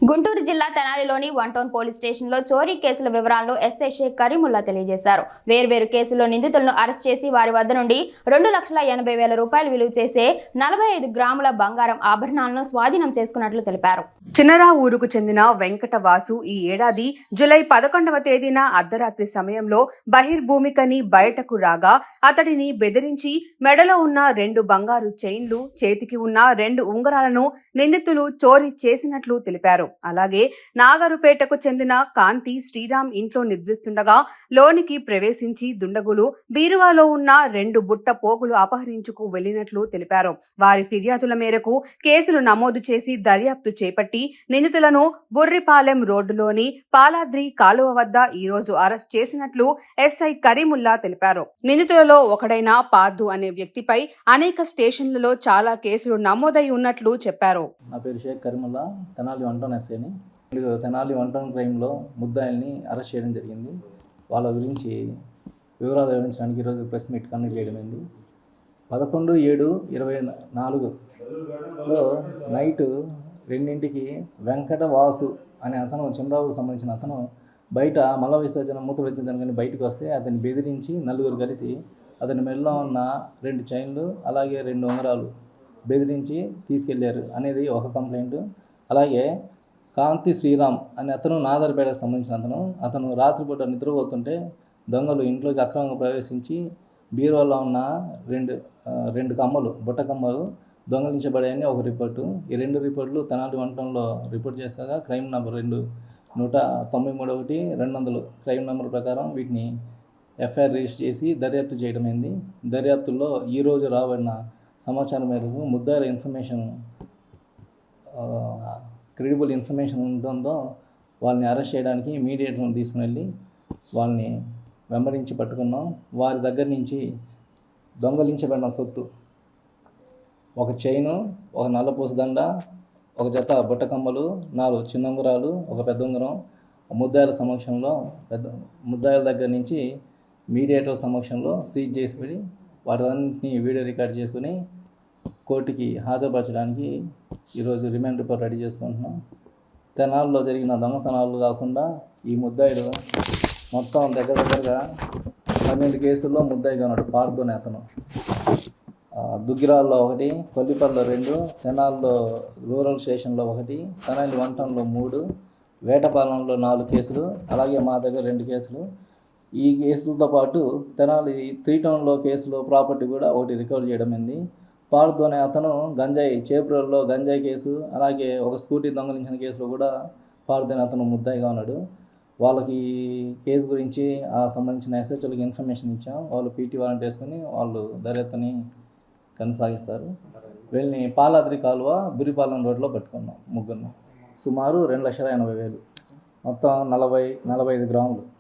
గుంటూరు జిల్లా తెనాలిలోని one town police స్టేషన్లో చోరీ కేసుల వివరాలను ఎస్ఐ షేక్ కరీముల్లా తెలియజేశారు. వేర్వేరు కేసుల్లో నిందితులను అరెస్ట్ చేసి వారి వద్ద నుండి 2,80,000 రూపాయలు విలువ చేసే 45 గ్రాముల బంగారం ఆభరణాలను స్వాధీనం చేసుకున్నట్లు తెలిపారు. చిన్నరా ఊరుకు చెందిన వెంకట వాసు ఈ ఏడాది జూలై 11వ తేదీన అర్ధరాత్రి సమయంలో బహిర్భూమికని బయటకు రాగా అతడిని బెదిరించి మెడలో ఉన్న 2 బంగారు చైన్లు, చేతికి ఉన్న 2 ఉంగరాలను నిందితులు చోరీ చేసినట్లు తెలిపారు. అలాగే నాగరుపేటకు చెందిన కాంతి శ్రీరామ్ ఇంట్లో నిద్రిస్తుండగా లోనికి ప్రవేశించి దుండగులు బీరువాలో ఉన్న 2 బుట్ట పోగులు అపహరించుకు వెళ్లినట్లు తెలిపారు. వారి ఫిర్యాదుల మేరకు కేసులు నమోదు చేసి దర్యాప్తు చేపట్టి నిందితులను బుర్రిపాలెం రోడ్డులోని పాలాద్రి కాలువ వద్ద ఈ రోజు అరెస్ట్ చేసినట్లు ఎస్ఐ కరీముల్లా తెలిపారు. నిందితులలో ఒకడైన పార్దు అనే వ్యక్తిపై అనేక స్టేషన్లలో చాలా కేసులు నమోదై ఉన్నట్లు చెప్పారు. నా పేరు షేక్ కరీముల్లా, తెనాలి వన్ టౌన్ ఎస్ఐని. తెనాలి వన్ టౌన్ క్రైమ్లో ముద్దాయిల్ని అరెస్ట్ చేయడం జరిగింది. వాళ్ళ గురించి వివరాలు వివరించడానికి ఈరోజు ప్రెస్ మీట్ కండక్ట్ చేయడమైంది. 11/7/24లో నైట్ 2ంటికి వెంకట వాసు అనే అతను చంద్రావుకు సంబంధించిన అతను బయట మల విసర్జన మూత్ర విసర్జన కానీ బయటకు వస్తే అతన్ని బెదిరించి నలుగురు కలిసి అతని మెడలో ఉన్న 2 చైన్లు అలాగే 2 ఉంగరాలు బెదిరించి తీసుకెళ్లారు అనేది ఒక కంప్లైంట్. అలాగే కాంతి శ్రీరామ్ అనే అతను నాగర్పేటకు సంబంధించిన అతను రాత్రిపూట నిద్రపోతుంటే దొంగలు ఇంట్లోకి అక్రమంగా ప్రవేశించి బీరువాలో ఉన్న 2 కమ్మలు, బుట్ట కమ్మలు దొంగలించబడాయని ఒక రిపోర్టు. ఈ 2 రిపోర్టులు తెనాలి వన్ టౌన్లో రిపోర్ట్ చేశాక క్రైమ్ నెంబర్ 193/200 క్రైమ్ నెంబర్ ప్రకారం వీటిని ఎఫ్ఐఆర్ రిజిస్టర్ చేసి దర్యాప్తు చేయడమైంది. దర్యాప్తుల్లో ఈరోజు రాబడిన సమాచారం మేరకు ముద్దాయిల ఇన్ఫర్మేషన్ క్రెడిబుల్ ఇన్ఫర్మేషన్ ఉండడంతో వాళ్ళని అరెస్ట్ చేయడానికి మీడియేటర్ని తీసుకుని వెళ్ళి వాళ్ళని వెంబడించి పట్టుకున్నాం. వారి దగ్గర నుంచి దొంగలించబడిన సొత్తు ఒక చైను, ఒక నల్లపూస దండ, ఒక జత బుట్టకమ్మలు, 4 చిన్న ఉంగరాలు, ఒక పెద్ద ఉంగరం ముద్దాయిల సమక్షంలో ముద్దాయిల దగ్గర నుంచి మీడియేటర్ సమక్షంలో సీజ్ చేసి వాటన్నింటినీ వీడియో రికార్డ్ చేసుకుని కోర్టుకి హాజరుపరచడానికి ఈరోజు రిమాండ్ రిపోర్ట్ రెడీ చేసుకుంటున్నాం. తెనాల్లో జరిగిన దొంగతనాలు కాకుండా ఈ ముద్దాయిలు మొత్తం దగ్గరగా 12 కేసుల్లో ముద్దాయిగా ఉన్నాడు. పార్దు అనే అతను దుగ్గిరాల్లో 1, కొల్లిపల్లిలో 2, తెనాల్లో రూరల్ స్టేషన్లో 1, తెనాలి వన్ టౌన్లో 3, వేటపాలెంలో 4 కేసులు, అలాగే మా దగ్గర 2 కేసులు. ఈ కేసులతో పాటు తెనాలి 3 టౌన్లో కేసులో ప్రాపర్టీ కూడా ఒకటి రికవర్ చేయడమైంది. పార్దు అనే అతను గంజాయి చేబ్రోల్లో గంజాయి కేసు, అలాగే ఒక స్కూటీ దొంగలించిన కేసులో కూడా పార్దు అనే అతను ముద్దాయిగా ఉన్నాడు. వాళ్ళకి కేసు గురించి సంబంధించిన ఎస్హెచ్ఓలకి ఇన్ఫర్మేషన్ ఇచ్చాం. వాళ్ళు పీటీ వారెంట్ వేసుకుని వాళ్ళు దర్యాప్తుని కొనసాగిస్తారు. వీళ్ళని పాలాద్రి కాలువ బురిపాలెం రోడ్లో పట్టుకున్నాం. ముగ్గురిని సుమారు 2,80,000, మొత్తం 45 గ్రాములు.